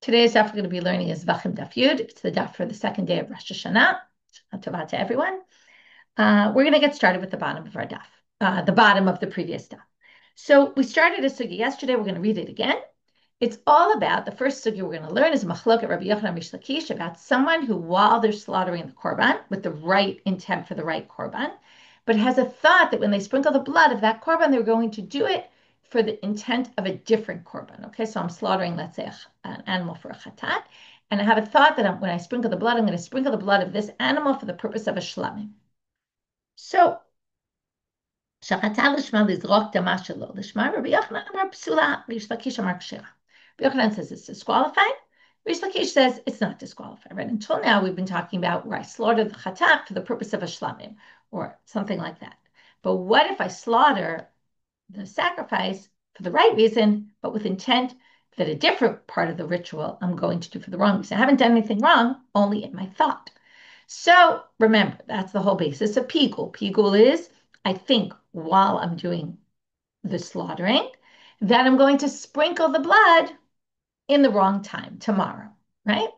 Today's daf we're going to be learning is Zevachim daf Yud. It's the daf for the second day of Rosh Hashanah. Tova to everyone. We're going to get started with the bottom of our daf, the bottom of the previous daf. So we started a sugya yesterday. We're going to read it again. It's all about, the first sugya we're going to learn is Machlok at Rabbi Yochanan Reish Lakish, about someone who, while they're slaughtering the korban with the right intent for the right korban, but has a thought that when they sprinkle the blood of that korban, they're going to do it for the intent of a different korban. Okay, so I'm slaughtering, let's say, an animal for a chatat, and I have a thought that when I sprinkle the blood, I'm going to sprinkle the blood of this animal for the purpose of a shlamim. So, שחטא לשמה לזרוק דמה שלו, לשמה רבי יוחנן אמר פסולה, ריש לקיש אמר כשרה. Rabbi Yochanan says it's disqualified. Reish Lakish says it's not disqualified. Right? Until now, we've been talking about where I slaughtered the chatat for the purpose of a shlamim or something like that. But what if I slaughter the sacrifice for the right reason, but with intent that a different part of the ritual I'm going to do for the wrong reason? I haven't done anything wrong, only in my thought. So remember, that's the whole basis of pigul. Pigul is, I think, while I'm doing the slaughtering, that I'm going to sprinkle the blood in the wrong time tomorrow, right?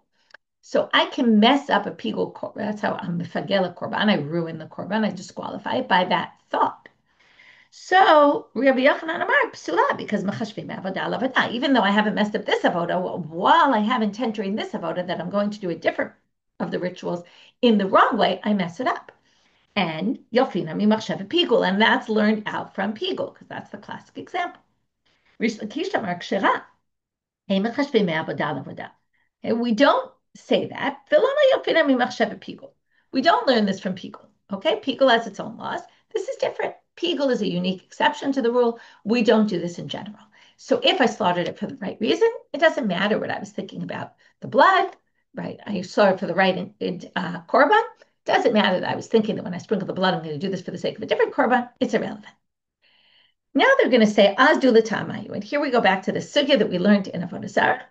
So I can mess up a pigul korban. That's how I'm mefagel a korban. I ruin the korban. I disqualify it by that thought. So Rabbi Yochanan Amar psula, because mechashvim avodah lavodah. Even though I haven't messed up this avodah, while I have intent during this avodah that I'm going to do a different of the rituals in the wrong way, I mess it up. And yofina mimachshev pigul, and that's learned out from pigul because that's the classic example. Rish Lakish Amar kshera. We don't say that. We don't learn this from pigul. Okay, pigul has its own laws. This is different. Pigul is a unique exception to the rule. We don't do this in general. So if I slaughtered it for the right reason, it doesn't matter what I was thinking about the blood, right? I slaughtered for the right korban. Doesn't matter that I was thinking that when I sprinkle the blood, I'm going to do this for the sake of a different korban. It's irrelevant. Now they're going to say, Az du l'tamayu. And here we go back to the sugya that we learned in Avodah Zarah.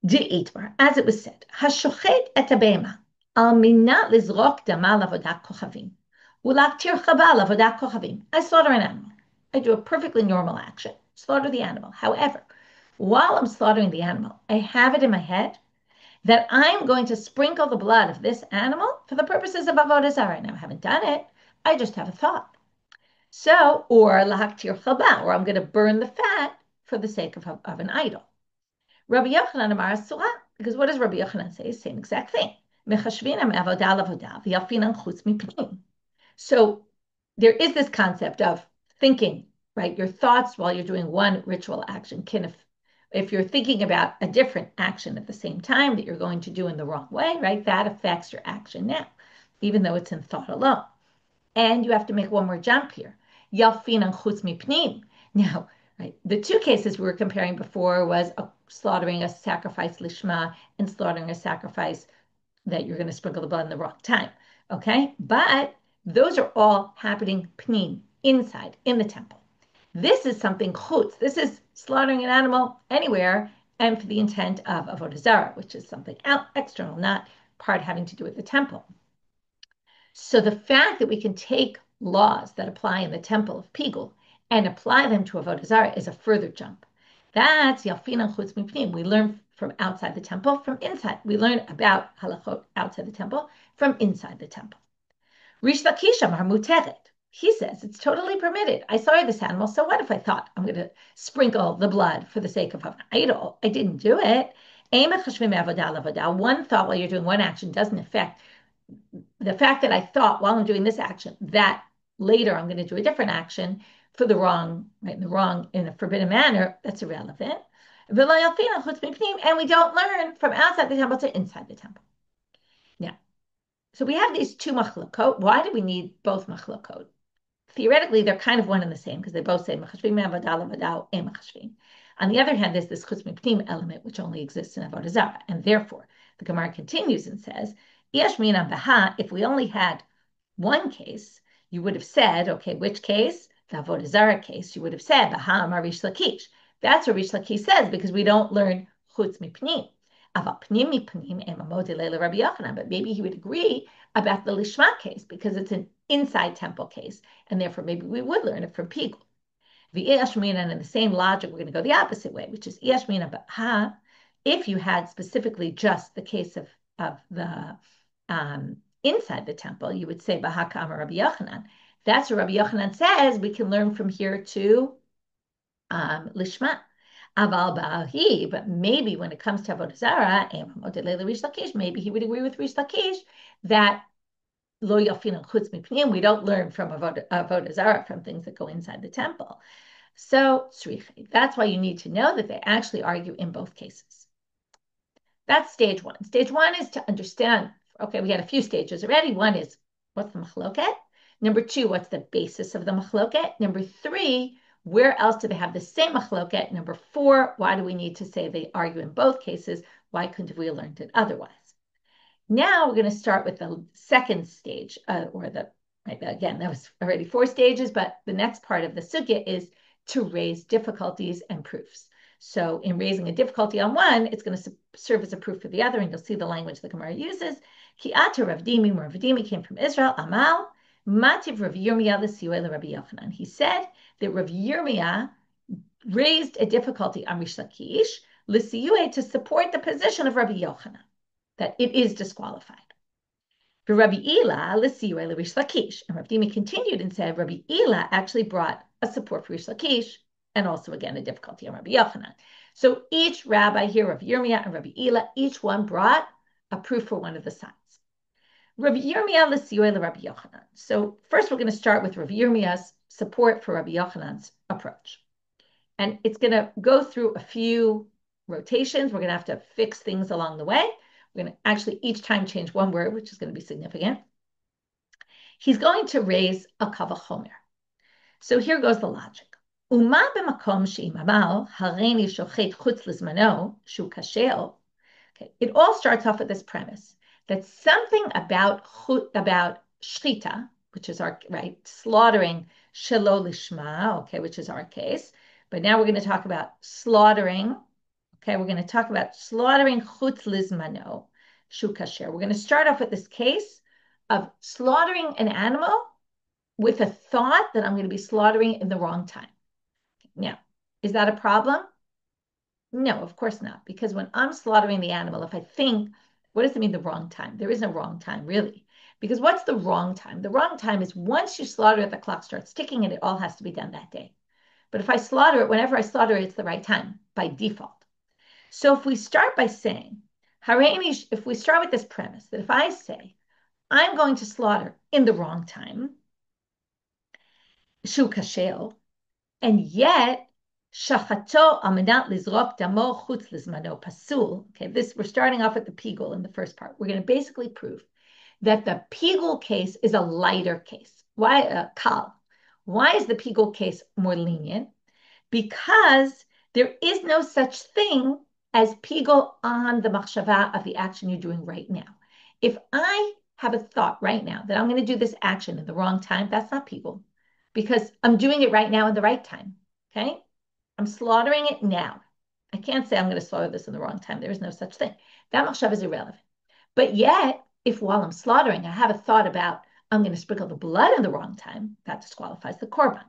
D'itmar, as it was said, Hashochet et habema, al minat lizrok dama lavodat kochavim, ulaktir chaba lavodat kochavim. I slaughter an animal. I do a perfectly normal action, slaughter the animal. However, while I'm slaughtering the animal, I have it in my head that I'm going to sprinkle the blood of this animal for the purposes of Avodah Zarah. Now, I haven't done it. I just have a thought. So, or lahaktir chaba, or I'm going to burn the fat for the sake of an idol. Rabbi Yochanan Amar Asura, because what does Rabbi Yochanan say? Same exact thing. So there is this concept of thinking, right? Your thoughts while you're doing one ritual action can, if you're thinking about a different action at the same time that you're going to do in the wrong way, right? That affects your action now, even though it's in thought alone. And you have to make one more jump here. Yalfinan chutz mipnim. Now, right, the two cases we were comparing before was slaughtering a sacrifice lishma and slaughtering a sacrifice that you're going to sprinkle the blood in the wrong time. Okay, but those are all happening pnim, inside, in the temple. This is something chutz. This is slaughtering an animal anywhere and for the intent of avodah zarah, which is something out external, not part having to do with the temple. So the fact that we can take laws that apply in the temple of pigul and apply them to avodah zarah is a further jump. That's yalfinan chutz mipnim. We learn from outside the temple, from inside. We learn about halachot outside the temple, from inside the temple. Rish Lakish Amar muteret. He says it's totally permitted. I saw this animal, so what if I thought I'm going to sprinkle the blood for the sake of an idol? I didn't do it. One thought while you're doing one action doesn't affect the fact that I thought while I'm doing this action that later I'm going to do a different action for the wrong, right, in a forbidden manner, that's irrelevant. And we don't learn from outside the temple to inside the temple. Now, so we have these two machlokot. Why do we need both machlokot? Theoretically, they're kind of one and the same because they both say mechashvim avodah lavodah and mechashvim. On the other hand, there's this chutz mipnim element which only exists in avodah zarah, and therefore the Gemara continues and says, if we only had one case, you would have said, okay, which case? The avodah zarah case. You would have said, Baha Amar Rish Lakish. That's what Rish Lakish says because we don't learn chutz mipnim. But maybe he would agree about the lishma case because it's an inside temple case, and therefore maybe we would learn it from pigul. The and in the same logic, we're going to go the opposite way, which is if you had specifically just the case of the inside the temple, you would say Bahakam Rabbi Yochanan. That's what Rabbi Yochanan says. We can learn from here to lishma. Aval ba'ahi, but maybe when it comes to avodah zarah, maybe he would agree with Reish Lakish that lo yafin chutz mipnim. We don't learn from avodah zarah from things that go inside the temple. So that's why you need to know that they actually argue in both cases. That's stage one. Stage one is to understand. Okay, we had a few stages already. One is what's the machloket. Number two, what's the basis of the machloket? Number three, where else do they have the same machloket? Number four, why do we need to say they argue in both cases? Why couldn't we have learned it otherwise? Now we're going to start with the second stage, again, that was already four stages, but the next part of the sugya is to raise difficulties and proofs. So in raising a difficulty on one, it's going to serve as a proof for the other, and you'll see the language the Gemara uses. Ki ata Rav Dimi, Rav Dimi came from Israel, Amal, Mativ Rav Yirmiyah l'siyuel Rabbi Yochanan. He said that Rav Yirmiyah raised a difficulty on Reish Lakish l'siyuel to support the position of Rabbi Yochanan, that it is disqualified. For Rabbi Ila l'siyuel Reish Lakish, and Rav Dimi continued and said Rabbi Ila actually brought a support for Reish Lakish, and also again a difficulty on Rabbi Yochanan. So each rabbi here, Rabbi Yirmiyah and Rabbi Ila, each one brought a proof for one of the sides. Rabbi Yirmiyah l'siyuel Rabbi Yochanan. So first we're going to start with Rabbi Yirmiyah's support for Rabbi Yochanan's approach. And it's going to go through a few rotations. We're going to have to fix things along the way. We're going to actually each time change one word, which is going to be significant. He's going to raise a kavachomer. So here goes the logic. Uma b'makom she'imamal hareini shochet chutz lizmano shu kashel. Okay, it all starts off with this premise that something about shchita, which is our slaughtering shelo lishma, okay, which is our case. But now we're going to talk about slaughtering. Okay, we're going to talk about slaughtering chutz lizmano shu kasher. We're going to start off with this case of slaughtering an animal with a thought that I'm going to be slaughtering in the wrong time. Now, is that a problem? No, of course not. Because when I'm slaughtering the animal, if I think, what does it mean the wrong time? There is no wrong time, really. Because what's the wrong time? The wrong time is once you slaughter it, the clock starts ticking and it all has to be done that day. But if I slaughter it, whenever I slaughter it, it's the right time by default. So if we start by saying, if we start with this premise, that if I say, I'm going to slaughter in the wrong time, shu kashel, and yet, shachato amenat lizrok damo chutz lizmano pasul. Okay, we're starting off with the pigul in the first part. We're going to basically prove that the pigul case is a lighter case. Why kal? Why is the pigul case more lenient? Because there is no such thing as pigul on the machshava of the action you're doing right now. If I have a thought right now that I'm going to do this action in the wrong time, that's not pigul. Because I'm doing it right now in the right time, okay? I'm slaughtering it now. I can't say I'm going to slaughter this in the wrong time. There is no such thing. That machshava is irrelevant. But yet, if while I'm slaughtering, I have a thought about I'm going to sprinkle the blood in the wrong time, that disqualifies the korban.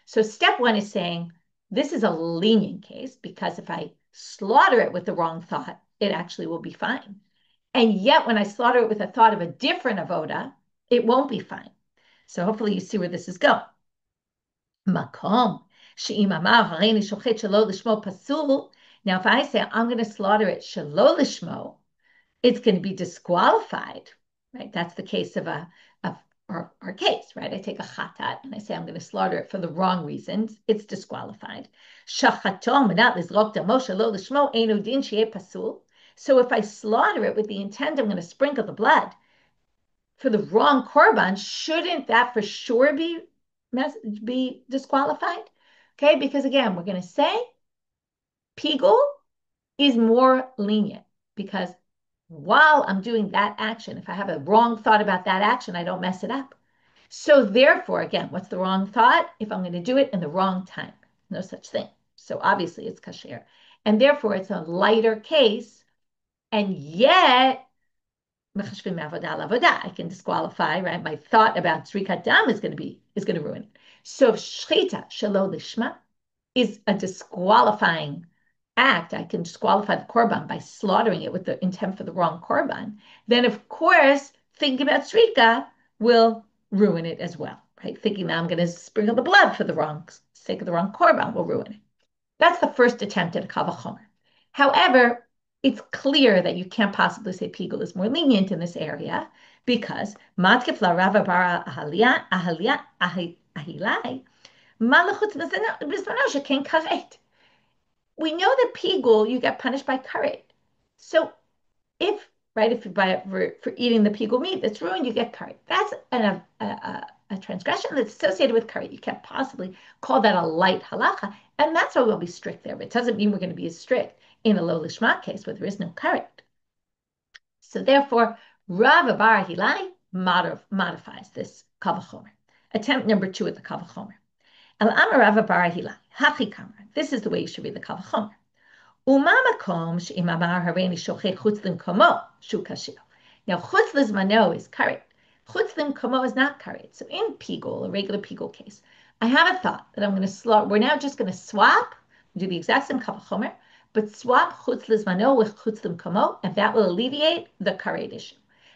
So step one is saying this is a lenient case because if I slaughter it with the wrong thought, it actually will be fine. And yet when I slaughter it with a thought of a different avoda, it won't be fine. So hopefully you see where this is going. Makom she'im amar hareini shochet shelo lishmo pasul. Now, if I say I'm going to slaughter it shelo lishmo, it's going to be disqualified, right? That's the case of our case, right? I take a chatat and I say I'm going to slaughter it for the wrong reasons. It's disqualified. Shachato menat lizrok damo shelo lishmo einu din she'eh pasul. So if I slaughter it with the intent I'm going to sprinkle the blood for the wrong korban, shouldn't that for sure be disqualified? Okay, because again, we're going to say pigul is more lenient because while I'm doing that action, if I have a wrong thought about that action, I don't mess it up. So therefore, again, what's the wrong thought? If I'm going to do it in the wrong time, no such thing. So obviously it's kasher. And therefore it's a lighter case. And yet, I can disqualify, right? My thought about zrikat dam is going to ruin it. So shchita shelo lishma is a disqualifying act, I can disqualify the korban by slaughtering it with the intent for the wrong korban, then of course, thinking about zrika will ruin it as well, right? Thinking that I'm going to sprinkle the blood for the wrong sake of the wrong korban will ruin it. That's the first attempt at a kal vachomer. However, it's clear that you can't possibly say pigul is more lenient in this area because matkif la rava bara ahilai malachut bizmano sheken karet. We know that pigul you get punished by karet. So if right, if you buy for eating the pigul meat that's ruined, you get karet. That's a transgression that's associated with karet. You can't possibly call that a light halacha, and that's why we'll be strict there. But it doesn't mean we're going to be as strict in a low lishma case where there is no karet. So therefore, Rav Bar Hilai modifies this kal vachomer. Attempt number 2 at the kal vachomer. El Amar Rav Bar Hilai hachi kamar. This is the way you should read the kal vachomer. Uma makom she'im amar hareini shocheh chutz limkomo shu kashir. Now chutz lizmano is karet. Chutz limkomo is not karet. So in pigul, a regular pigul case, I have a thought that I'm going to slaughter. We're now just going to swap, do the exact same kal vachomer, but swap chutz lizmano with chutz limkomo, and that will alleviate the karet issue.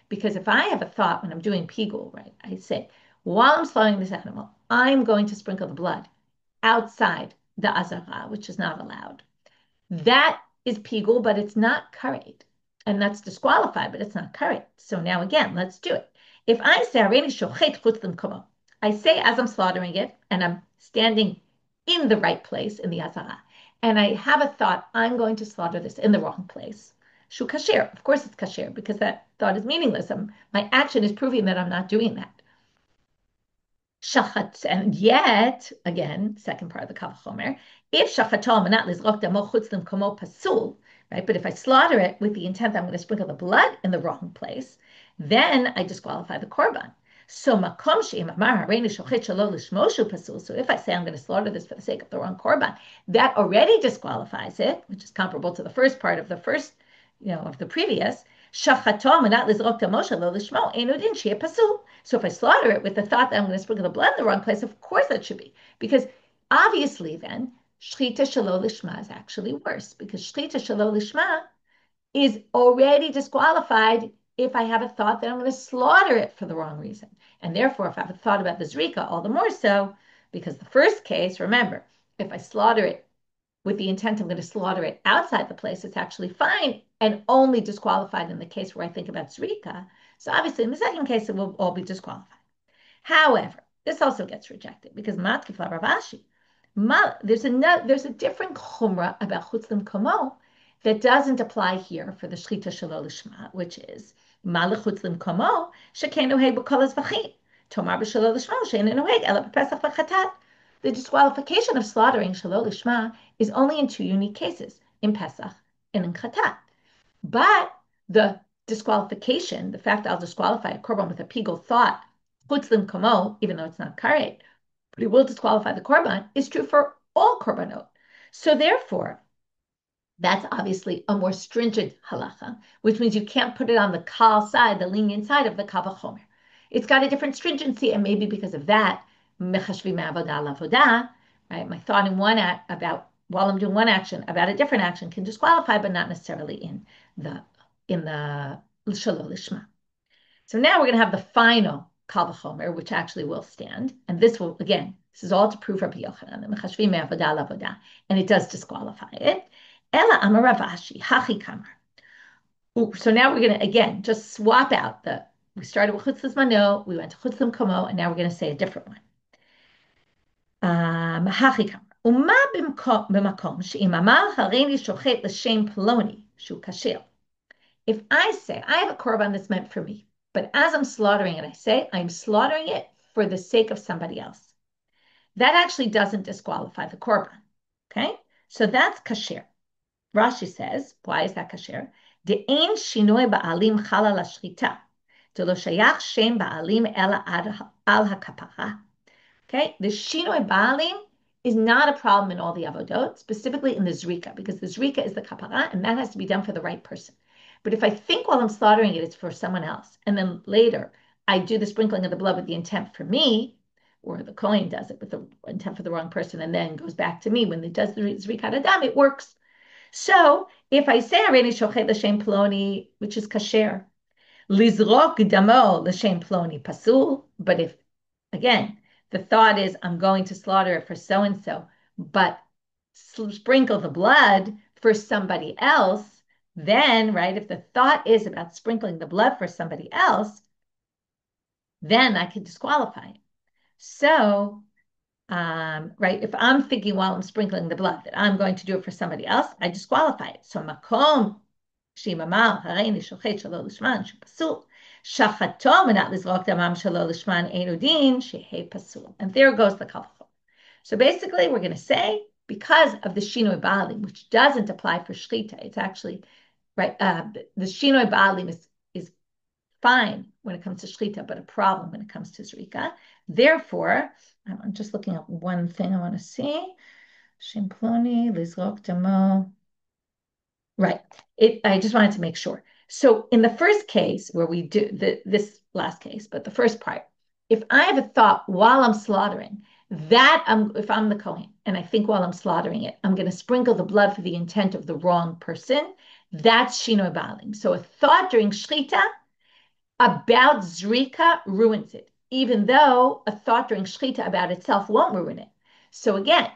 Because if I have a thought when I'm doing pigul, right, I say, while I'm slaughtering this animal, I'm going to sprinkle the blood outside the azara, which is not allowed. That is pigul, but it's not karet. And that's disqualified, but it's not karet. So now again, let's do it. If I say, I say as I'm slaughtering it, and I'm standing in the right place in the azara, and I have a thought, I'm going to slaughter this in the wrong place. Shu kasher. Of course it's kasher, because that thought is meaningless. My action is proving that I'm not doing that. Shachat, and yet, again, second part of the kal vachomer, if shachato manat lizrok damo chutz limkomo pasul, right? But if I slaughter it with the intent that I'm going to sprinkle the blood in the wrong place, then I disqualify the korban. So makom she'im amar hareini shochet shelo lishmo shu pasul. So if I say I'm going to slaughter this for the sake of the wrong korban, that already disqualifies it, which is comparable to the first part of the first, of the previous. Shachato manat lizrok damo shelo lishmo eno din sheyeh pasul. So if I slaughter it with the thought that I'm going to sprinkle the blood in the wrong place, of course that should be. Because obviously then, shchita shelo lishma is actually worse. Because shchita shelo lishma is already disqualified if I have a thought that I'm going to slaughter it for the wrong reason. And therefore, if I have a thought about the zrika, all the more so, because the first case, remember, if I slaughter it with the intent I'm going to slaughter it outside the place, it's actually fine and only disqualified in the case where I think about zrika. So obviously, in the second case, it will all be disqualified. However, this also gets rejected because matkif la ravashi. There's a different chumrah about chutz limkomo that doesn't apply here for the shchita shelo lishma, which is malach chutz limkomo shekenu hei b'kol Zevachim tomar b'shelo lishma she'einu noheg ela b'pesach v'chatat. The disqualification of slaughtering shelo lishma is only in 2 unique cases, in Pesach and in chatat. But the disqualification, the fact that I'll disqualify a korban with a pigul thought, chutz limkomo, even though it's not karet, but it will disqualify the korban, is true for all korbanot. So therefore, that's obviously a more stringent halacha, which means you can't put it on the kal side, the lenient side of the kal vachomer. It's got a different stringency, and maybe because of that, mechashvi me'avodah lavodah, right? My thought in one act about while I'm doing one action about a different action can disqualify, but not necessarily in the shelo lishma. So now we're going to have the final kal vachomer, which actually will stand, and this will again. This is all to prove Rabbi Yochanan, the mechashvi me'avodah lavodah, and it does disqualify it. Ela amar Ravashi hachi kamar. So now we're going to again just swap out the. We started with chutz lizmano, we went to chutz limkomo, and now we're going to say a different one. Hachi kamar. Uma b'makom she'im amar hareini shochet l'shem ploni shu kasher. If I say I have a korban that's meant for me, but as I'm slaughtering it, I say I'm slaughtering it for the sake of somebody else. That actually doesn't disqualify the korban. Okay, so that's kasher. Rashi says, why is that kasher? De'ein shinoi ba'alim chala lashchita. De'lo shayach shem ba'alim ela al hakapara. Okay, the shinoi ba'alim is not a problem in all the avodot, specifically in the zrika, because the zrika is the kapara, and that has to be done for the right person. But if I think while I'm slaughtering it, it's for someone else, and then later I do the sprinkling of the blood with the intent for me, or the Kohen does it with the intent for the wrong person, and then goes back to me when it does the zrikat adam, it works. So if I say Hareini shochet l'shem ploni, which is kasher, lizrok damo l'shem ploni pasul, but if, again, the thought is I'm going to slaughter it for so-and-so, but sprinkle the blood for somebody else, then, right, if the thought is about sprinkling the blood for somebody else, then I can disqualify it. So, right, if I'm thinking while I'm sprinkling the blood that I'm going to do it for somebody else, I disqualify it. So, makom shimamal hareini shochet shelo lishman shepasul shachato menat lizrok damam shelo lishman einu din shehei pasul. And there goes the kavachol. So basically, we're going to say because of the shinoi ba'alim, which doesn't apply for shchita, it's actually right. The shinoi ba'alim is fine when it comes to shchita, but a problem when it comes to zrika. Therefore, I'm just looking at one thing I want to see. Shimploni, lizrok damo. Right. I just wanted to make sure. So in the first case where we do this last case, but the first part, if I have a thought while I'm slaughtering that if I'm the Kohen and I think while I'm slaughtering it, I'm going to sprinkle the blood for the intent of the wrong person, that's shinoi ba'alim. So a thought during shchita about zrika ruins it, even though a thought during shchita about itself won't ruin it. So again,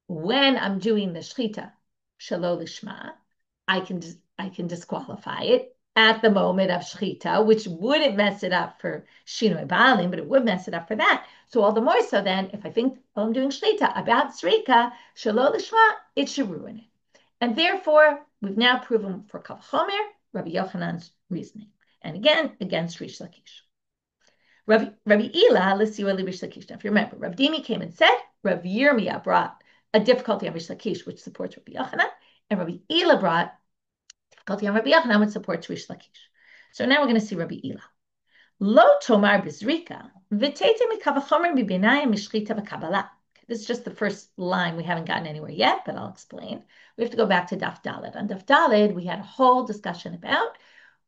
when I'm doing the shchita, shelo lishma, I can disqualify it at the moment of shchita, which wouldn't mess it up for shinoi ba'alim, but it would mess it up for that. So all the more so then, if I think while I'm doing shchita about zrika, shelo lishma, it should ruin it. And therefore, we've now proven for kal chomer, Rabbi Yochanan's reasoning. And again, against Reish Lakish. Rabbi Ila, l'siur Reish Lakish. Now, if you remember, Rabbi Dimi came and said, Rabbi Yirmiyah brought a difficulty on Reish Lakish, which supports Rabbi Yochanan, and Rabbi Ila brought difficulty on Rabbi Yochanan, which supports Reish Lakish. So now we're going to see Rabbi Ila. Lo tomar bezrika, v'tete mikavachomer mibinayim mishchita v'kabbalah. This is just the first line. We haven't gotten anywhere yet, but I'll explain. We have to go back to Daf Daled. On Daf Daled, we had a whole discussion about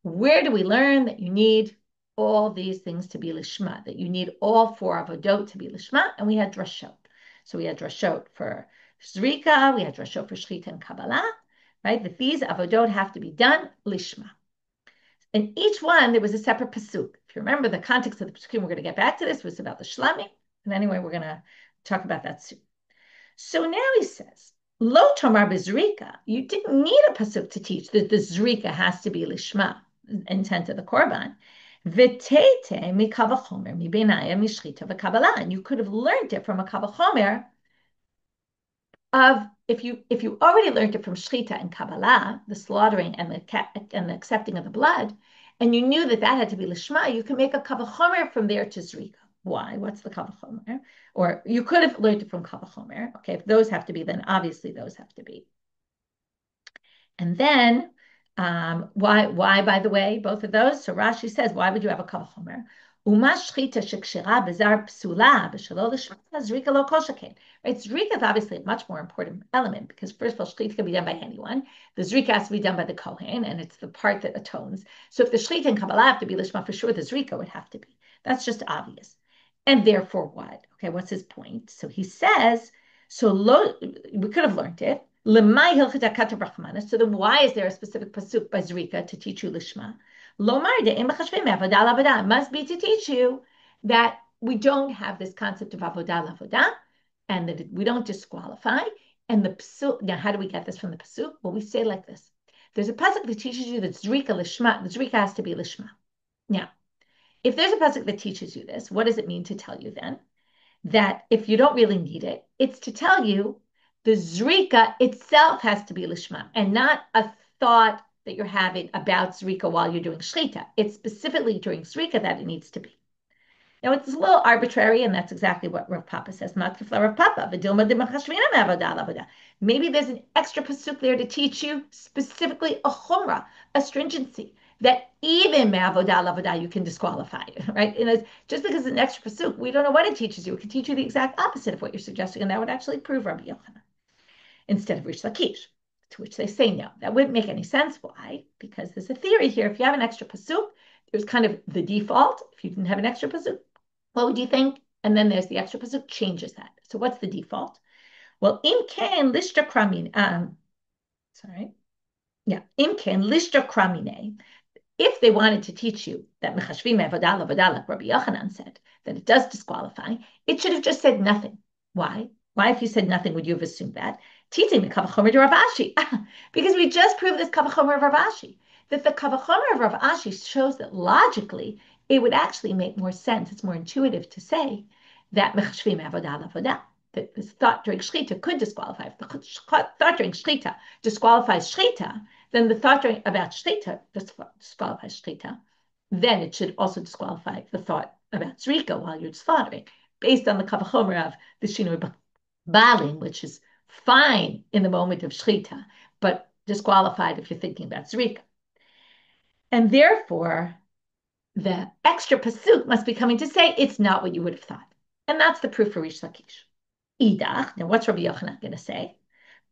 where do we learn that you need all these things to be lishma, that you need all four avodot to be lishma, and we had drashot. So we had drashot for zrika, we had drashot for shchita and kabbalah, right? That these avodot have to be done lishma. In each one, there was a separate pasuk. If you remember the context of the pasukim, we're going to get back to this, was about the shlamim. And anyway, we're going to talk about that soon. So now he says, Lo tomar bezrika, you didn't need a pasuk to teach that the zrika has to be lishma, intent of the korban. V'tete mikavachomer mibenaya mishchita v'kabbalah. And you could have learned it from a kavachomer of if you already learned it from shchita and kabbalah, the slaughtering and the accepting of the blood, and you knew that had to be lishma, you can make a kavachomer from there to zrika. Why? What's the kavachomer? Or you could have learned it from kavachomer. Okay, if those have to be, then obviously those have to be. And then why, by the way, both of those? So Rashi says, why would you have a kavachomer? Right, zrika is obviously a much more important element because first of all, shchita can be done by anyone. The zrika has to be done by the kohen, and it's the part that atones. So if the shchita and kabbalah have to be lishma, for sure the zrika would have to be. That's just obvious. And therefore, what? Okay, what's his point? So he says, we could have learned it. So then why is there a specific pasuk by zrika to teach you lishma? It must be to teach you that we don't have this concept of avodah lavodah, and that we don't disqualify. And the pasuk, now how do we get this from the pasuk? Well, we say like this. There's a pasuk that teaches you that zrika lishma, the zrika has to be lishma. Now, if there's a pasuk that teaches you this, what does it mean to tell you then? That if you don't really need it, it's to tell you the zrika itself has to be lishma, and not a thought that you're having about zrika while you're doing shchita. It's specifically during zrika that it needs to be. Now, it's a little arbitrary, and that's exactly what Rav Papa says. Rav Papa, maybe there's an extra pasuk there to teach you specifically a chumrah, a stringency, that even me'avodah lavodah you can disqualify, right? And just because it's an extra pasuk, we don't know what it teaches you. It can teach you the exact opposite of what you're suggesting, and that would actually prove Rabbi Yochanan instead of Reish Lakish. To which they say no, that wouldn't make any sense. Why? Because there's a theory here. If you have an extra pasuk, there's kind of the default. If you didn't have an extra pasuk, what would you think? And then there's the extra pasuk changes that. So what's the default? Well, im kain lishta kramin. Sorry. Yeah. Imken lishta kramine. If they wanted to teach you that mechashvim avodah avodah, like Rabbi Yochanan said, that it does disqualify, it should have just said nothing. Why? Why, if you said nothing, would you have assumed that? Teaching the kavachomer to Rav Ashi, because we just proved this kavachomer of Rav Ashi, that the kavachomer of Rav Ashi shows that logically it would actually make more sense. It's more intuitive to say that mechashvim avodah avodah, that this thought during shchita could disqualify. If the thought during shchita disqualifies shchita, then the thought about shchita disqualifies shchita, then it should also disqualify the thought about zrika while you're slaughtering, based on the kavachomer of the shinui balim, which is fine in the moment of shchita, but disqualified if you're thinking about zrika. And therefore, the extra pasuk must be coming to say it's not what you would have thought. And that's the proof for Reish Lakish. Idach, now what's Rabbi Yochanan going to say?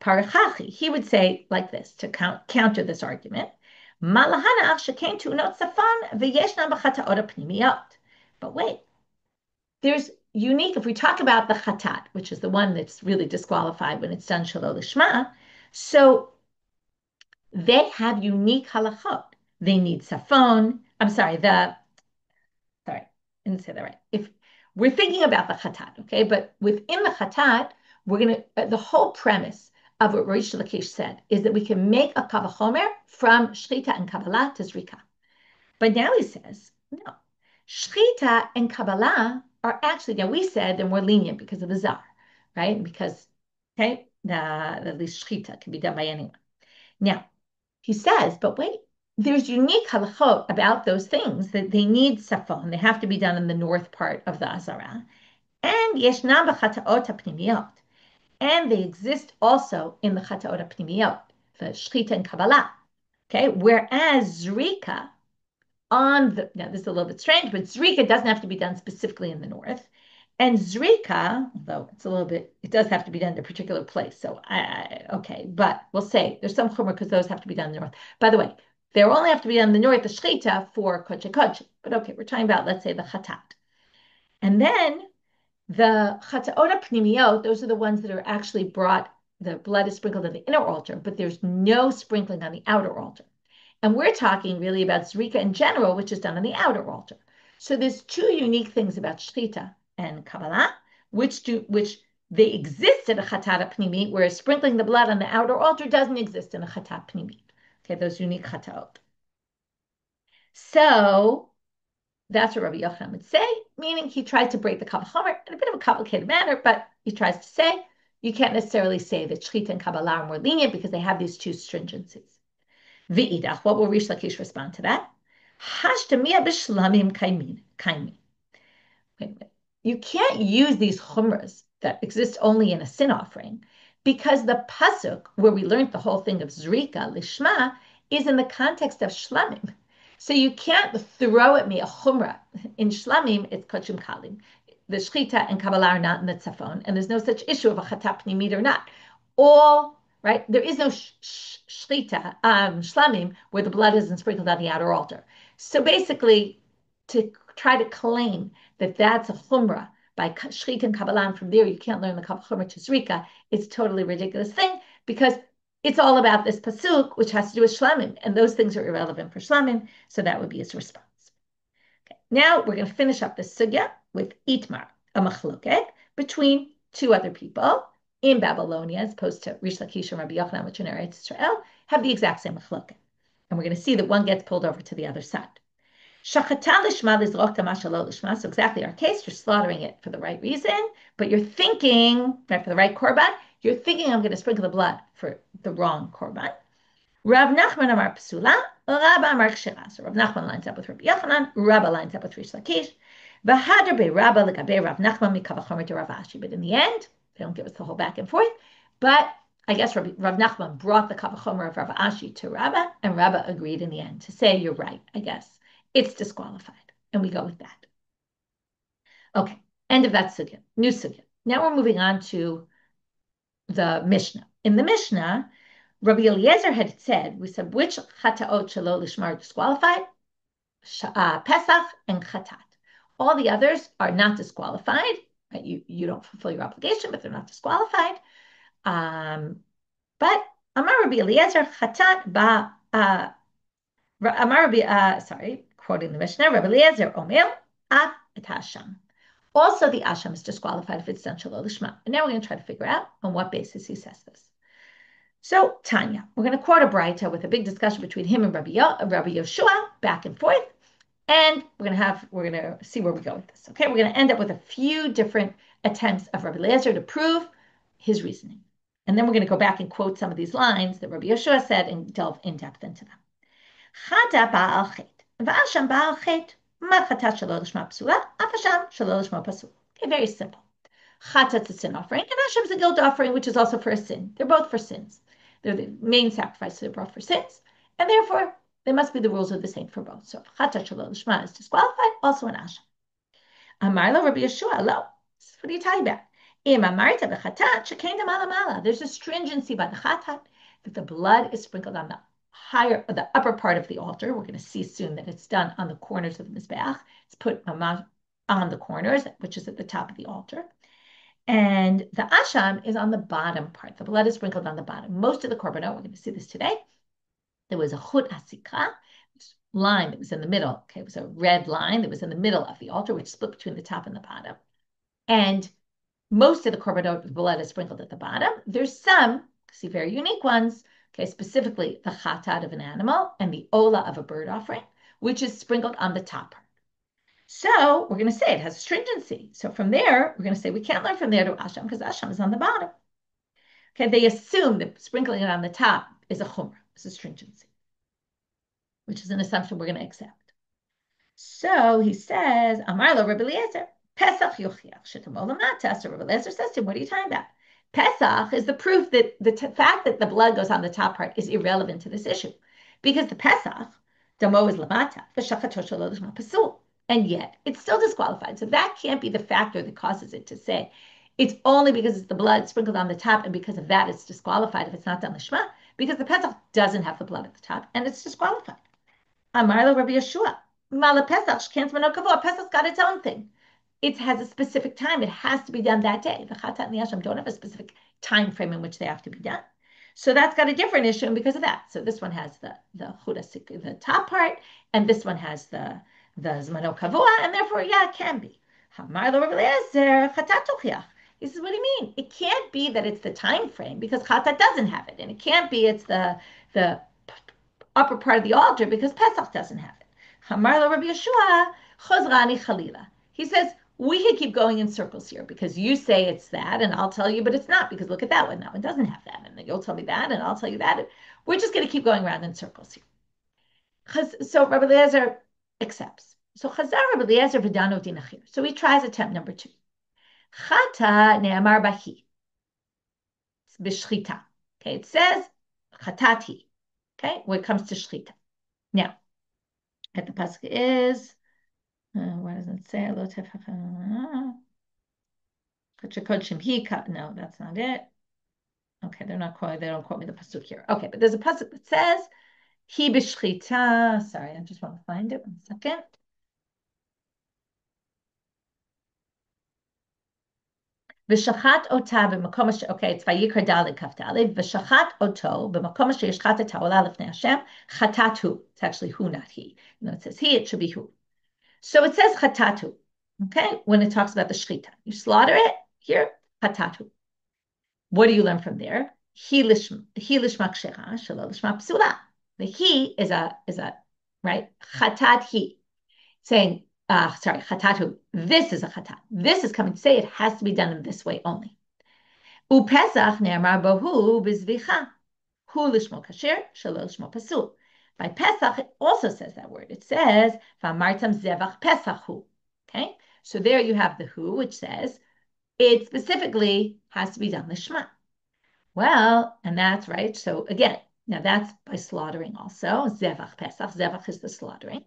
Parachachi, he would say like this to counter this argument. But wait, there's unique, if we talk about the chatat, which is the one that's really disqualified when it's done shelo lishma, so they have unique halachot. They need safon. Sorry, I didn't say that right. If we're thinking about the chatat, okay, but within the chatat, the whole premise of what Reish Lakish said is that we can make a kavachomer from shchita and kabbalah to zrika. But now he says, no, shchita and kabbalah are actually, now we said they're more lenient because of the zar, right? Because, okay, at least shchita can be done by anyone. Now, he says, but wait, there's unique halachot about those things that they need safon. They have to be done in the north part of the Azara. And yeshnam b'chataot ha'pnimiyot. And they exist also in the chataot ha'pnimiyot, the shchita and kabbalah. Okay, whereas zrika now this is a little bit strange, but zrika doesn't have to be done specifically in the north. And zrika, although it does have to be done in a particular place. So, okay, but we'll say there's some chumrah because those have to be done in the north. By the way, they only have to be done in the north, the shchita for kodesh kodesh. But okay, we're talking about, let's say, the chatat. And then the chataot pnimiyot, those are the ones that are actually brought, the blood is sprinkled on the inner altar, but there's no sprinkling on the outer altar. And we're talking really about zrika in general, which is done on the outer altar. So there's two unique things about shchita and kabbalah, which they exist in a chatat pnimi, whereas sprinkling the blood on the outer altar doesn't exist in a chatat pnimi. Okay, those unique chataot. So that's what Rabbi Yochanan would say, meaning he tries to break the kal vachomer in a bit of a complicated manner, but he tries to say you can't necessarily say that shchita and kabbalah are more lenient because they have these two stringencies. V'idach, what will Reish Lakish respond to that? Hashtamia b'shlamim kaimin. You can't use these chumras that exist only in a sin offering because the pasuk where we learned the whole thing of zrika, lishma, is in the context of shlamim. So you can't throw at me a chumrah. In shlamim, it's kochim kalim. The shchita and kabbalah are not in the tzafon, and there's no such issue of a chatat pnimit or not. Right? There is no shchita, shlamim, where the blood isn't sprinkled on the outer altar. So basically, to try to claim that that's a chumrah by shchita and kabbalah, and from there you can't learn the chumrah to zrika, it's a totally ridiculous thing, because it's all about this pasuk, which has to do with shlamim, and those things are irrelevant for shlamim, so that would be his response. Okay. Now we're going to finish up this sugya with itmar, a machloket, between two other people in Babylonia, as opposed to Reish Lakish and Rabbi Yochanan, which in Eretz Israel, have the exact same machloket. And we're going to see that one gets pulled over to the other side. Shachata lishma lizrok kamashalo lishma. So exactly our case, you're slaughtering it for the right reason, but you're thinking, right, for the right korban, you're thinking I'm going to sprinkle the blood for the wrong korban. Rav Nachman amar psula, Rabba amar kshira. So Rav Nachman lines up with Rabbi Yochanan, Rabba lines up with Reish Lakish. V'hadar be Rabba legabe Rav Nachman mikavachomer to Rav Ashi. But in the end, they don't give us the whole back and forth. But I guess Rav Nachman brought the kavachomer of Rav Ashi to Rabba, and Rabba agreed in the end to say, you're right, I guess. It's disqualified. And we go with that. Okay, end of that sugya. New sugya. Now we're moving on to the Mishnah. In the Mishnah, Rabbi Eliezer had said, we said, which chataot shelo lishma are disqualified? Pesach and chatat. All the others are not disqualified. Right? You don't fulfill your obligation, but they're not disqualified. But Amar Rabbi Eliezer chatat ba. Amar Rabbi. Sorry, quoting the Mishnah. Rabbi Eliezer omer af et hasham. Also, the asham is disqualified if it's done shalol lishma. And now we're going to try to figure out on what basis he says this. So, Tanya, we're going to quote a Braita with a big discussion between him and Rabbi Yoshua, back and forth, and we're going to see where we go with this. Okay, we're going to end up with a few different attempts of Rabbi Eliezer to prove his reasoning, and then we're going to go back and quote some of these lines that Rabbi Yoshua said and delve in depth into them. Chata ba'al chet, v'asham ba'al chet, ma chata shelo lishma psula, afasham shelo lishma pasul. Okay, very simple. Chata is a sin offering, and asham is a guilt offering, which is also for a sin. They're both for sins. They're the main sacrifice, so they're both for sins, and therefore they must be the rules are the same for both. So if chata shelo lishma is disqualified, also an asham. Amar lo Rabbi Yeshua, lo. What are you talking about? Im amarta b'chatat shekain mala. There's a stringency by the chatat that the blood is sprinkled on the upper part of the altar. We're going to see soon that it's done on the corners of the mizbeach. It's put on the corners, which is at the top of the altar. And the asham is on the bottom part. The blood is sprinkled on the bottom. Most of the korbanot, we're going to see this today, there was a chut asika, line that was in the middle. Okay, it was a red line that was in the middle of the altar, which split between the top and the bottom. And most of the korbanot blood is sprinkled at the bottom. There's some, see, very unique ones, okay, specifically the chatat of an animal and the ola of a bird offering, which is sprinkled on the top part. So we're going to say it has stringency. So from there, we're going to say we can't learn from there to asham because asham is on the bottom. Okay, they assume that sprinkling it on the top is a chumrah, is a stringency, which is an assumption we're going to accept. So he says, Amar lo Rabbi Eliezer, Pesach yochiach shetamol lamata. So Rabbi Eliezer says to him, what are you talking about? Pesach is the proof that the fact that the blood goes on the top part is irrelevant to this issue. Because the Pesach, damo is lamata, v'shachato shelo lishma pasul. And yet, it's still disqualified. So that can't be the factor that causes it to say, it's only because it's the blood sprinkled on the top, and because of that, it's disqualified if it's not done lishma, because the Pesach doesn't have the blood at the top, and it's disqualified. Amar lo Rabbi Yeshua, Mala Pesach, Pesach's got its own thing. It has a specific time. It has to be done that day. The Chatat and the Asham don't have a specific time frame in which they have to be done. So that's got a different issue and because of that. So this one has the chudasik, the top part, and this one has the zmano kavua, and therefore, yeah, it can be. Hamar lo Rabbi Eliezer, Chatat tochiach. He says, what do you mean? It can't be that it's the time frame because Chatat doesn't have it, and it can't be it's the upper part of the altar because Pesach doesn't have it. Hamar lo Rabbi Yeshua, chozrani chalila. He says, we could keep going in circles here because you say it's that, and I'll tell you, but it's not because look at that one. That one doesn't have that, and then you'll tell me that, and I'll tell you that. We're just going to keep going around in circles here. So Rabbi Eliezer accepts. So Chazar Rabbi Eliezer v'dano dinachir. So he tries attempt number 2. Chata ne'amar bahi. It's b'shchita. Okay, it says chatati. Okay, when it comes to shchita. Now, at the pasuk is, why doesn't it say? No, that's not it. Okay, they don't quote me the pasuk here. Okay, but there's a pasuk that says, he b'shchita. Sorry, I just want to find it. 1 second. V'shachat ota b'makom okay, it's Vayikra Daled Kaf Daled. V'shachat oto b'makom sheyishchat ta'olah lifnei Hashem chatatu. It's actually hu, not he. It says he, it should be hu. So it says chatatu. Okay, when it talks about the shchita, you slaughter it here, chatatu. What do you learn from there? He lishma kshecha shelo lishma psula. The he is a right chatat he saying. Sorry, chatatu. This is a chatat. This is coming to say it has to be done in this way only. Upesach ne'amar bohu b'zvicha. Hu lishmo kasher, shelo lishmo pasul. By Pesach, it also says that word. It says, v'amartam zevach pesach hu. Okay? So there you have the hu, which says, it specifically has to be done lishma. Well, and that's right. So again, now that's by slaughtering also. Zevach pesach. Zevach is the slaughtering.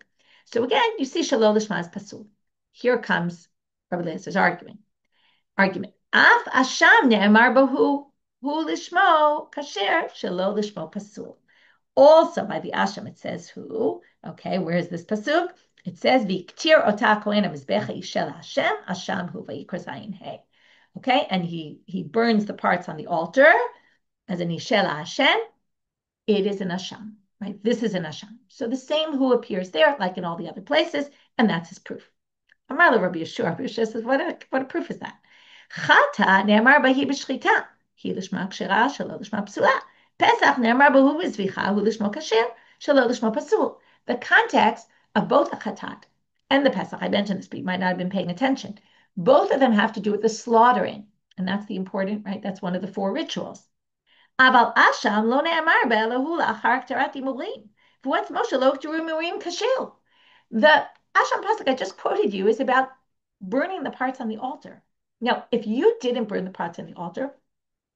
So again, you see shelo lishma is pasul. Here comes Rabbi Eliezer's argument. Af asham ne'amar bohu hu lishmo kasher shelo lishmo pasul. Also by the asham it says hu. Okay, where is this pasuk? It says v'ktir ota kohen hamizbecha yishel Hashem asham hu vayikra zayin hey. Okay, and he burns the parts on the altar as an yishel Hashem. it is an asham, right? This is an asham. So the same who appears there, like in all the other places, and that's his proof. Amar Rabbi Yeshua. Rabbi Yeshua says, what a proof is that? Chata ne'amar bahi b'shchita. Hi lishma kshira, shelo lishma psula. Pesach ne'amar bahu b'zvicha, hu lishma kasher, shelo lishma pasul. The context of both the chatat and the Pesach, I mentioned this, but you might not have been paying attention. Both of them have to do with the slaughtering. And that's the important, right? That's one of the 4 rituals. Aval asham lo ne'amar be'elahu la'achar k'tarat imurim. V'what's Moshe lo k'taru imurim kashil. The asham pasuk I just quoted you is about burning the parts on the altar. Now, if you didn't burn the parts on the altar,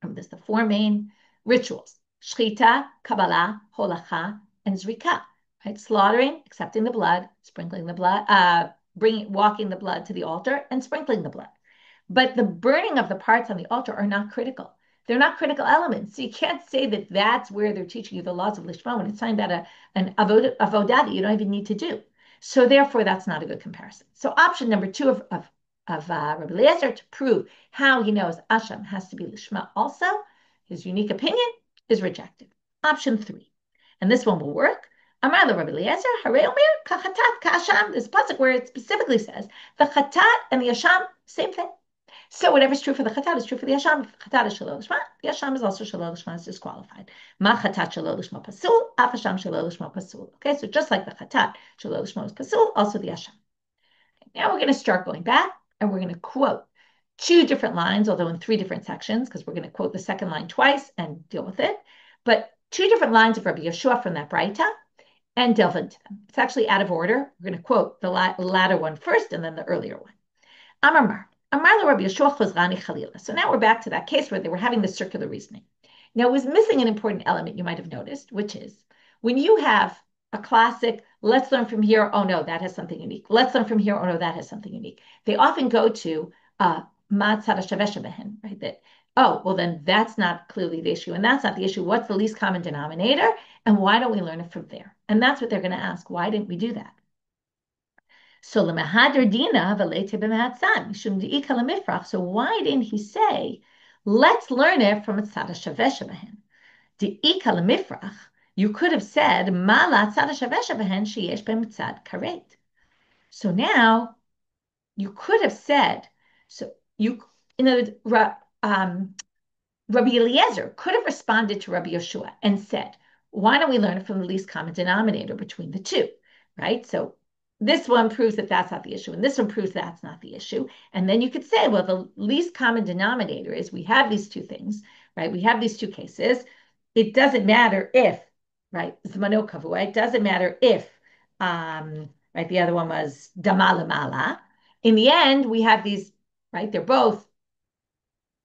there's the 4 main rituals: shchita, kabbalah, holacha, and zrika. Right? Slaughtering, accepting the blood, sprinkling the blood, walking the blood to the altar, and sprinkling the blood. But the burning of the parts on the altar are not critical. They're not critical elements. So you can't say that that's where they're teaching you the laws of lishma when it's talking about an avodah that you don't even need to do. So therefore, that's not a good comparison. So option number 2 of Rabbi Eliezer to prove how he knows asham has to be lishma also, his unique opinion, is rejected. Option 3, and this one will work. Amar Rabbi Eliezer, Harei Omer, kachatat kasham. There's a pasuk where it specifically says the chatat and the asham, same thing. So whatever's true for the chatat is true for the asham. If the chatat is shelo lishma, the asham is also shelo lishma, is disqualified. Ma chatat shelo lishma pasul, af asham shelo lishma pasul. Okay, so just like the chatat shelo lishma is pasul, also the asham. Now we're going to start going back, and we're going to quote 2 different lines, although in 3 different sections, because we're going to quote the second line twice and deal with it. But 2 different lines of Rabbi Yeshua from that Braita, and delve into them. It's actually out of order. We're going to quote the latter one first, and then the earlier one. Amar Rabbi Yeshua Chozrani Chalila. So now we're back to that case where they were having the circular reasoning. Now, it was missing an important element you might have noticed, which is when you have a classic, let's learn from here, oh no, that has something unique. Let's learn from here, oh no, that has something unique. They often go to right? That, oh, well, then that's not clearly the issue, and that's not the issue. What's the least common denominator? And why don't we learn it from there? And that's what they're going to ask. Why didn't we do that? So so why didn't he say, let's learn it from tzad hashaveh shebehen? De'ika lemifrach, you could have said, ma la tzad hashaveh shebehen sheyesh b'hem tzad karet. So now, you could have said, in other words, Rabbi Eliezer could have responded to Rabbi Yeshua and said, why don't we learn it from the least common denominator between the 2, right? So this one proves that that's not the issue, and this one proves that's not the issue. And then you could say, well, the least common denominator is we have these 2 things, right? We have these 2 cases. It doesn't matter if, right, zmano kavua, it doesn't matter if, right, the other one was damala mala. In the end, we have these, right, they're both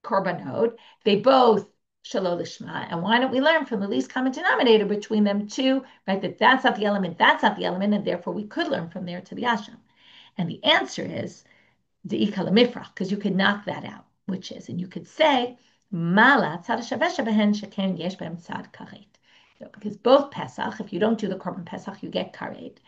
korbanot, they both shelo lishma, and why don't we learn from the least common denominator between them 2, right? That's not the element, and therefore we could learn from there to the asham. And the answer is de'ika lemifrach, because you could knock that out, which is, and you could say mala tzad hashaveh shebehen sheken yesh b'hem tzad karet. Because both Pesach, if you don't do the korban Pesach, you get karet,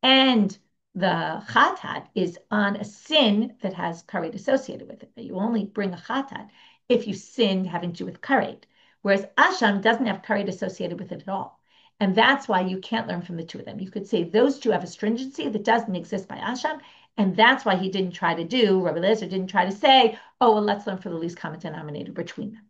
and the chatat is on a sin that has karet associated with it. That you only bring a chatat if you sinned having to do with karet, whereas asham doesn't have karet associated with it at all. And that's why you can't learn from the 2 of them. You could say those 2 have a stringency that doesn't exist by asham, and that's why he didn't try to do, Rabbi Eliezer didn't try to say, oh, well, let's learn from the least common denominator between them.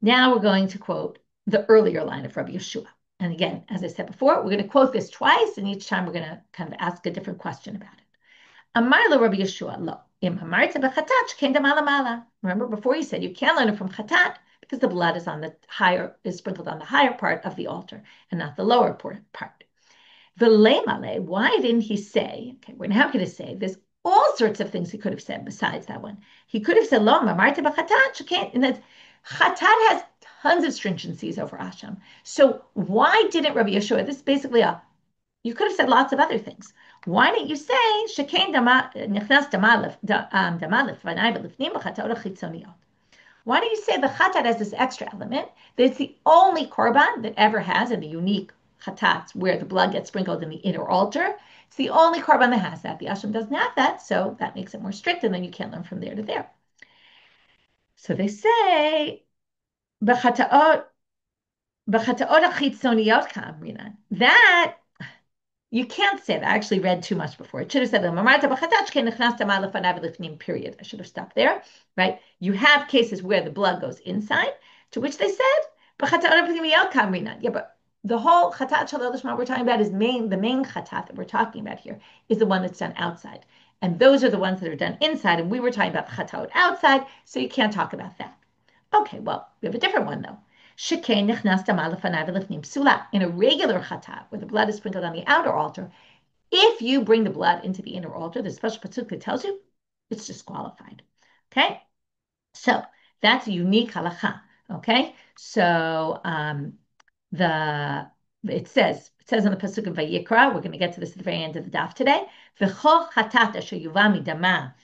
Now we're going to quote the earlier line of Rabbi Yeshua. And again, as I said before, we're going to quote this twice, and each time we're going to kind of ask a different question about it. Amar lo Rabbi Yeshua, lo, im amarta b'chatat sheken damala mala. Remember before you said you can't learn it from chatat because the blood is sprinkled on the higher part of the altar and not the lower part. V'leimale, why didn't he say, okay, we're now going to say there's all sorts of things he could have said besides that one. He could have said, lo, amarta b'chatat sheken, and that chatat has tons of stringencies over asham. So why didn't Rabbi Yeshua, this is basically you could have said lots of other things. Why didn't you say, shekain nichnas damalif v'nai b'lifnim b'chatot chitzoniot? Why do you say the chatat has this extra element that it's the only korban that ever has, in the unique chatats where the blood gets sprinkled in the inner altar? It's the only korban that has that. The asham doesn't have that, so that makes it more strict, and then you can't learn from there to there. So they say, b'chataot That you can't say that. I actually read too much before. It should have said, period. I should have stopped there, right? You have cases where the blood goes inside, to which they said, yeah, but the whole chatat shalol lishma we're talking about is the main chatat that we're talking about here is the one that's done outside. And those are the ones that are done inside. And we were talking about the chatat outside, so you can't talk about that. Okay, well, we have a different one though. In a regular chatat, where the blood is sprinkled on the outer altar, if you bring the blood into the inner altar, the special pasuk that tells you it's disqualified. Okay, so that's a unique halacha. Okay, so it says in the pasuk of Vayikra. We're going to get to this at the very end of the daf today. V'chol chatat asher yuva midama.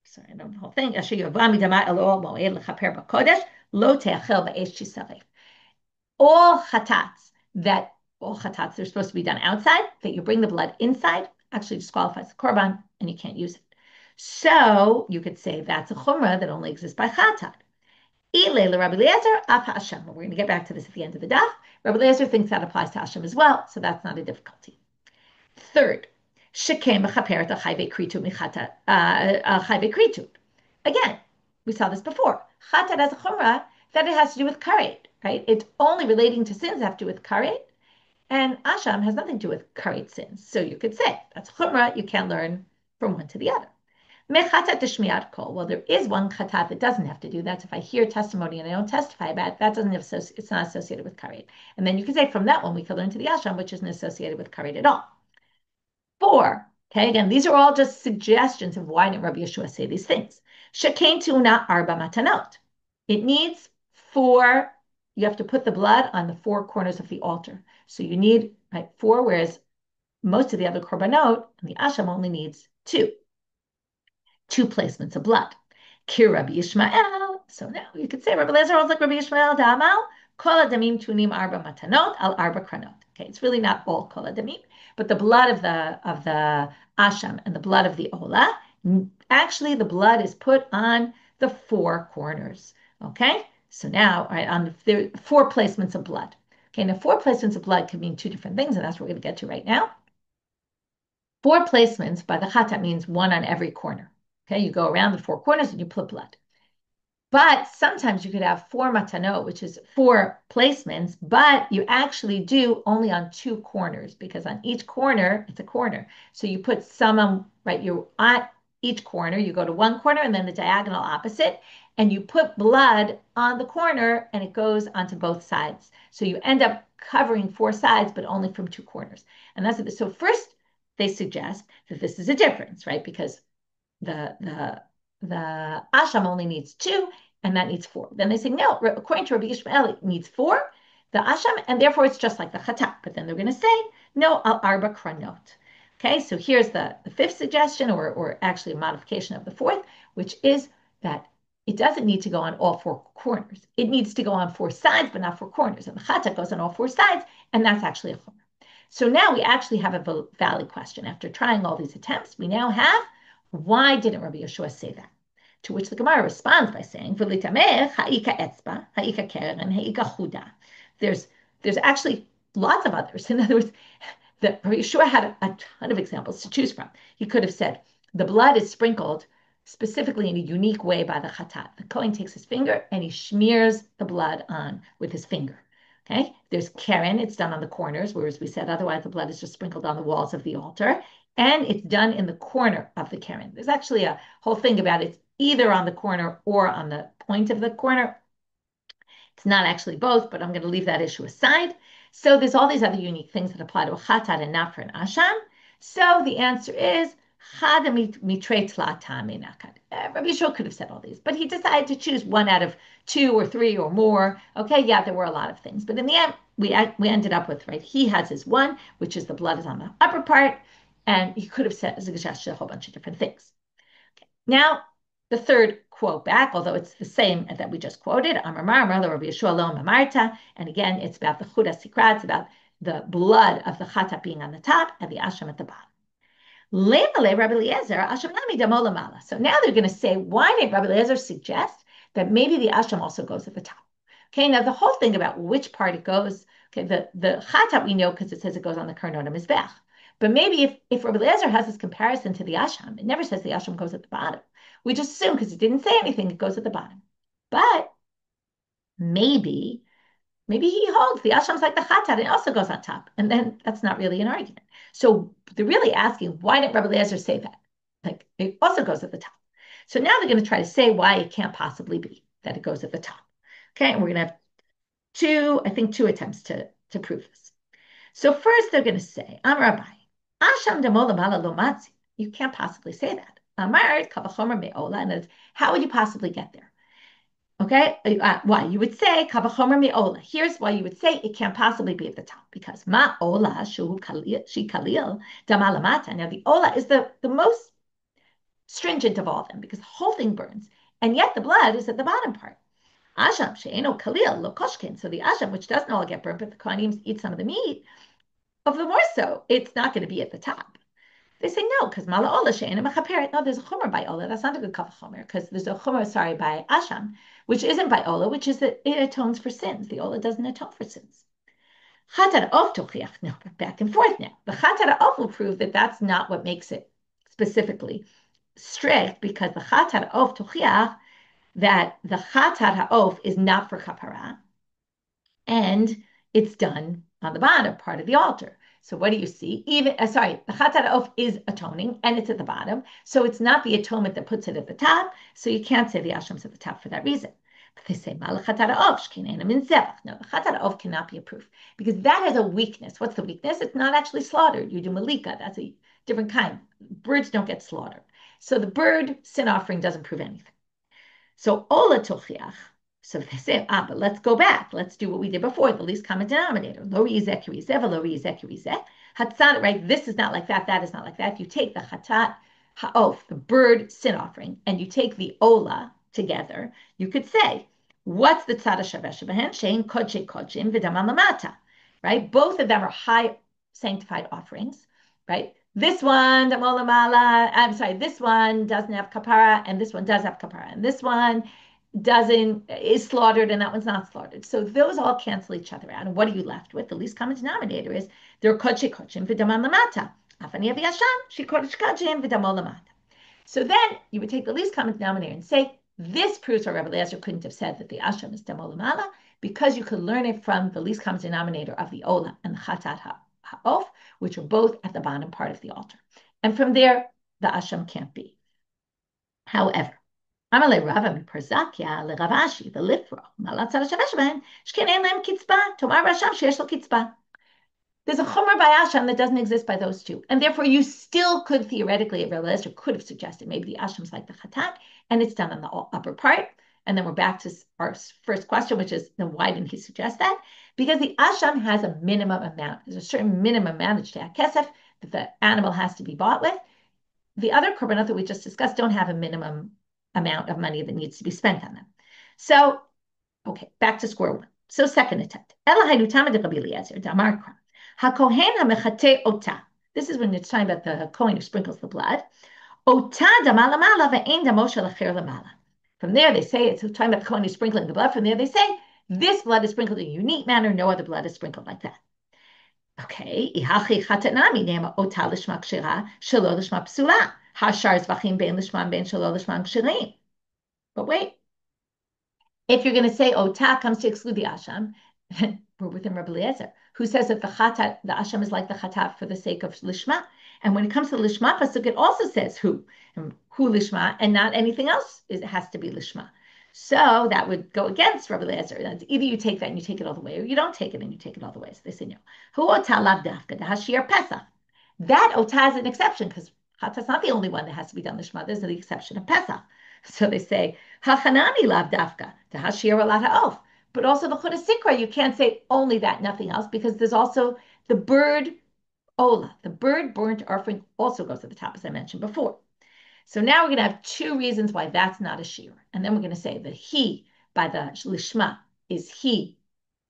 Sorry, I don't know the whole thing. Asher yuva midama elo moed lechaper b'kodesh lo teachel ba'esh chisaref. All chatats, they're supposed to be done outside, that you bring the blood inside, actually disqualifies the korban, and you can't use it. So you could say that's a chumrah that only exists by chatat. We're going to get back to this at the end of the daf. Rabbi Eliezer thinks that applies to Hashem as well, so that's not a difficulty. Third, again, we saw this before. Chatat has a chumrah that it has to do with karet, right? It's only relating to sins that have to do with karet, and asham has nothing to do with karet sins. So you could say that's chumrah. You can't learn from one to the other. Well, there is one chatat that doesn't have to do that. If I hear testimony and I don't testify about it, that doesn't have, it's not associated with karet. And then you can say from that one we could learn to the asham, which isn't associated with karet at all. 4. Okay, again, these are all just suggestions of why didn't Rabbi Yeshua say these things. Shekain tuna arba matanot. It needs 4. You have to put the blood on the 4 corners of the altar. So you need 4, whereas most of the other korbanot, and the asham only needs 2 placements of blood. Kir Rabbi Yishmael. So now you could say Rabbi Eliezer was like Rabbi Yishmael Da'amal. Kol adamim tunim arba matanot al arba kranot. Okay, it's really not all kol adamim, but the blood of the asham and the blood of the ola, actually the blood is put on the 4 corners. Okay, so now on the 4 placements of blood. Okay, now 4 placements of blood can mean 2 different things, and that's what we're going to get to right now. 4 placements by the chatat means 1 on every corner. Okay, you go around the 4 corners and you put blood. But sometimes you could have 4 matanot, which is 4 placements, but you actually do only on 2 corners, because on each corner, it's a corner. So you put some on, you're at each corner, you go to one corner and then the diagonal opposite, and you put blood on the corner and it goes onto both sides. So you end up covering 4 sides, but only from 2 corners. And that's it. So first, they suggest that this is a difference, right? Because the asham only needs 2, and that needs 4. Then they say, no, according to Rabbi Yishmael, it needs 4, the asham, and therefore it's just like the chatat. But then they're going to say, no, al arba kranot. Okay, so here's the 5th suggestion, or actually a modification of the 4th, which is that it doesn't need to go on all 4 corners. It needs to go on 4 sides, but not 4 corners. And the chatat goes on all 4 sides, and that's actually a chumrah. So now we actually have a valid question. After trying all these attempts, we now have, why didn't Rabbi Yeshua say that? To which the Gemara responds by saying, there's actually lots of others. In other words, Rabbi Yeshua had a ton of examples to choose from. He could have said, the blood is sprinkled specifically in a unique way by the chatat. The Kohen takes his finger and he smears the blood on with his finger. Okay, there's keren, it's done on the corners, whereas we said otherwise the blood is just sprinkled on the walls of the altar, and it's done in the corner of the keren. There's actually a whole thing about it. It's either on the corner or on the point of the corner. It's not actually both, but I'm going to leave that issue aside. So there's all these other unique things that apply to a chatat and not for an asham. So the answer is Rabbi Yeshua could have said all these, but he decided to choose 1 out of 2 or 3 or more. Okay, yeah, there were a lot of things, but in the end, we ended up with, he has his 1, which is the blood is on the upper part, and he could have suggested a whole bunch of different things. Okay. Now, the 3rd quote back, although it's the same that we just quoted, and again, it's about the chuda sikra, it's about the blood of the chatat being on the top and the asham at the bottom. So now they're going to say, why did Rabbi Eliezer suggest that maybe the asham also goes at the top? Okay, now the whole thing about which part it goes, okay, the chatat we know because it says it goes on the karnot mizbech. But maybe if Rabbi Eliezer has this comparison to the asham, it never says the asham goes at the bottom. We just assume because it didn't say anything, it goes at the bottom. But maybe he holds the asham's like the chatat, and it also goes on top. And then that's not really an argument. So they're really asking, why didn't Rabbi Eliezer say that? Like it also goes at the top. So now they're going to try to say why it can't possibly be that it goes at the top. Okay, and we're going to have two attempts to prove this. So first they're going to say, I'm Rabbi. Asham demola lo matzi. You can't possibly say that. Amar kavachomer me'ola, and how would you possibly get there? Okay, why? You would say kavachomer me'ola. Here's why you would say it can't possibly be at the top, because ma'ola shu kalil shi kalil damalamata. Now the ola is the most stringent of all of them because the whole thing burns, and yet the blood is at the bottom part. Asham she'eno kalil lo koshkin. So the asham, which doesn't all get burnt, but the kohanim eat some of the meat, of the more so, it's not going to be at the top. They say no, because mala ola she'ena mechaperet. No, there's a chomer by ola. That's not a good kaf chomer, because there's a chomer, by asham, which isn't by ola, which is that it atones for sins. The ola doesn't atone for sins. Chatar of tochiach. No, back and forth now. The chatar of will prove that that's not what makes it specifically strict, because the chatar of tochiach that the chatar ha'of is not for kapara, and it's done on the bottom part of the altar. So what do you see? Even the chatat ha'of is atoning, and it's at the bottom. So it's not the atonement that puts it at the top. So you can't say the asham's at the top for that reason. But they say mal chatat ha'of shkinena min zevach. No, the chatat ha'of cannot be a proof because that has a weakness. What's the weakness? It's not actually slaughtered. You do malika. That's a different kind. Birds don't get slaughtered. So the bird sin offering doesn't prove anything. So ola tochiach. So they say, but let's go back. Let's do what we did before, the least common denominator. Lo yizeh kirizeh, v'lo yizeh kirizeh. Hatzat, right? This is not like that. That is not like that. You take the chatat ha'of, the bird sin offering, and you take the ola together. You could say, what's the tzad ha'shaveh shebehen? Shein kodshe kodshim v'daman lamata, right? Both of them are high sanctified offerings, right? This one, this one doesn't have kapara, and this one does have kapara, and this one is slaughtered and that one's not slaughtered. So those all cancel each other out. And what are you left with? The least common denominator is they're kodshe kodshim v'daman lamata. Afani avi Hashem, she kodesh kodshim v'damo lamata. So then you would take the least common denominator and say, this proves why Rabbi Eliezer couldn't have said that the Asham is damo lamala, because you could learn it from the least common denominator of the Ola and the Chatat Ha'of, which are both at the bottom part of the altar. And from there, the Asham can't be. However, Amale Rava miParzakya leRavashi the Lifro Malat Tzad HaShaveh Sheben Shken Ein Lehem Kitzba Tomar Rasham Sheyesh Lo Kitzba. There's a chomer by Asham that doesn't exist by those two, and therefore you still could theoretically, Rabbi Eliezer could have suggested maybe the Asham's like the Chatat, and it's done on the upper part. And then we're back to our first question, which is then why didn't he suggest that? Because the Asham has a minimum amount. There's a certain minimum amount of kesef that the animal has to be bought with. The other korbanot that we just discussed don't have a minimum amount of money that needs to be spent on them. So, okay, back to square one. So second attempt. This is when it's talking about the Kohen who sprinkles the blood. From there they say, it's talking about the Kohen who's sprinkling the blood. From there they say, this blood is sprinkled in a unique manner. No other blood is sprinkled like that. Okay, but wait, if you're going to say Ota comes to exclude the Asham, then we're within Rabbi Eliezer, who says that the Asham is like the Chatat for the sake of lishma. And when it comes to lishma pasuk, it also says who lishma, and not anything else has to be lishma. So that would go against Rabbi Eliezer. That's either you take that and you take it all the way, or you don't take it and you take it all the way. So they say no. Who Ota lav dafka the Shiur Pesach. That Ota is an exception because Chatat's not the only one that has to be done lishma. There's the exception of Pesach. So they say Hachanami lav dafka the Shiur alat ha'of. But also the Chudah Sikra, you can't say only that, nothing else, because there's also the bird ola. The bird burnt offering also goes to the top, as I mentioned before. So now we're going to have two reasons why that's not a shiur. And then we're going to say that he, by the lishma, is he.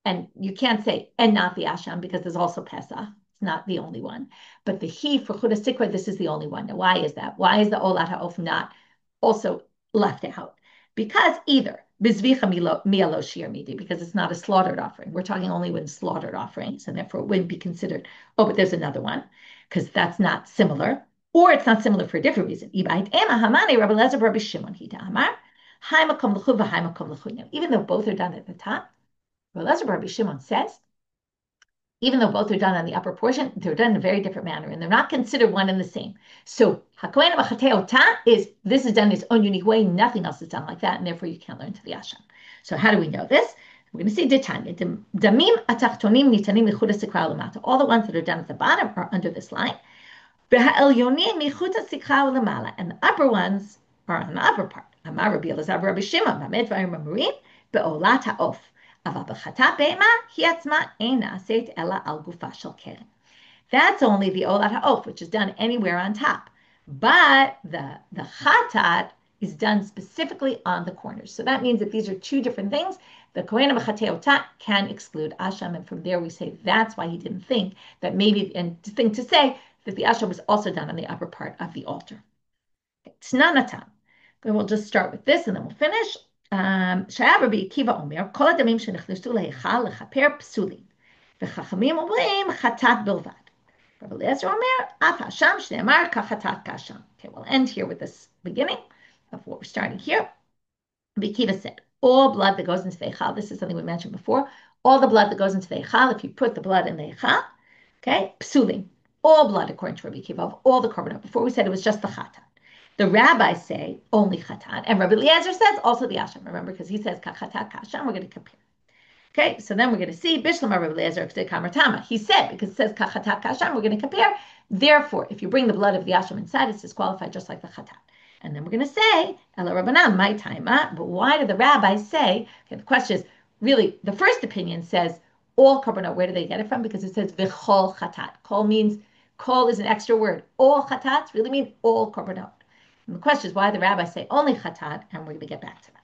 And you can't say, and not the asham, because there's also Pesach. It's not the only one. But the he for Chudah Sikra, this is the only one. Now, why is that? Why is the olat ha'of not also left out? Because either Bizvicha mialo shiur midi, because it's not a slaughtered offering. We're talking only when slaughtered offerings, and therefore it wouldn't be considered, oh, but there's another one, because that's not similar, or it's not similar for a different reason. Even though both are done at the top, Rabbi Shimon says, even though both are done on the upper portion, they're done in a very different manner, and they're not considered one and the same. So this is done in its own unique way. Nothing else is done like that, and therefore you can't learn to the asham. So how do we know this? We're going to see Ditanya. Damim atachtonim nitanim lichud sikra lamata. All the ones that are done at the bottom are under this line. And the upper ones are on the upper part. Amar Rabbi Elazar Rabbi Shimon, Mamed Vayim Mamurim, Be'olat ha'of. That's only the olat ha'of, which is done anywhere on top. But the chatat is done specifically on the corners. So that means that these are two different things. The kohen b'chateotat can exclude asham, and from there we say that's why he didn't think that maybe, and think to say that the asham was also done on the upper part of the altar. Tnanatam. We'll just start with this and then we'll finish. שהיה רבי עקיבא אומר, כל הדמים שנכנסו להיכל לכפר פסולים, וחכמים אומרים חטאת בלבד. Rabbi Eliezer אומר, אף האשם שנאמר כחטאת כאשם. Okay, we'll end here with this beginning of what we're starting here. Rabbi Akiva said, all blood that goes into the heichal, this is something we mentioned before, all the blood that goes into the heichal, if you put the blood in the heichal, okay, psulim, all blood according to Rabbi Akiva, of all the korbanot. Before we said it was just the chatat. The rabbis say only chatat, and Rabbi Eliezer says also the asham. Remember, because he says kachatat kasham. We're going to compare. Okay, so then we're going to see Bishlam Rabbi Eliezer kamartama. He said because it says kachatat kasham, we're going to compare. Therefore, if you bring the blood of the asham inside, it's disqualified just like the chatat. And then we're going to say Ela Rabbanan my taima. But why do the rabbis say? Okay, the question is really the first opinion says all korbanot. Where do they get it from? Because it says v'chol chatat. Kol means kol is an extra word. All chatats really mean all korbanot. And the question is why the rabbis say only chatat, and we're going to get back to that.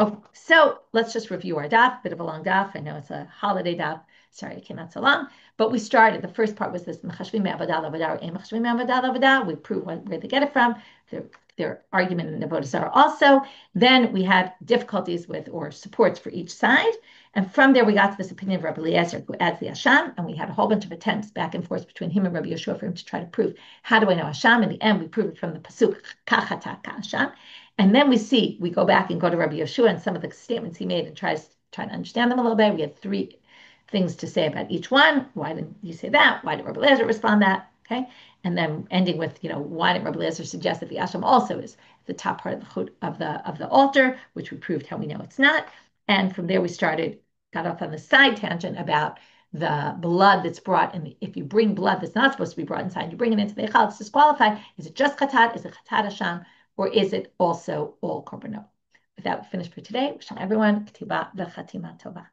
Okay, so let's just review our daf. Bit of a long daf. I know it's a holiday daf. Sorry, it came out so long. But we started. The first part was this. We proved where they get it from. Their argument in the Avodah Zarah also. Then we had difficulties with or supports for each side. And from there, we got to this opinion of Rabbi Eliezer, who adds the Asham, and we had a whole bunch of attempts back and forth between him and Rabbi Yeshua for him to try to prove, how do I know Asham? In the end, we prove it from the Pasuk, Kachata Kasham. And then we go back and go to Rabbi Yeshua and some of the statements he made and try to understand them a little bit. We had three things to say about each one. Why didn't you say that? Why did Rabbi Eliezer respond that? Okay. And then ending with, why did Rabbi Eliezer suggest that the Asham also is the top part of the altar, which we proved how we know it's not. And from there, we got off on the side tangent about the blood that's brought in. If you bring blood that's not supposed to be brought inside, you bring it into the heichal, it's disqualified. Is it just chatat? Is it chatat asham? Or is it also all korbanot? With that, we finish for today. Wish everyone k'tibah v'chatima tova.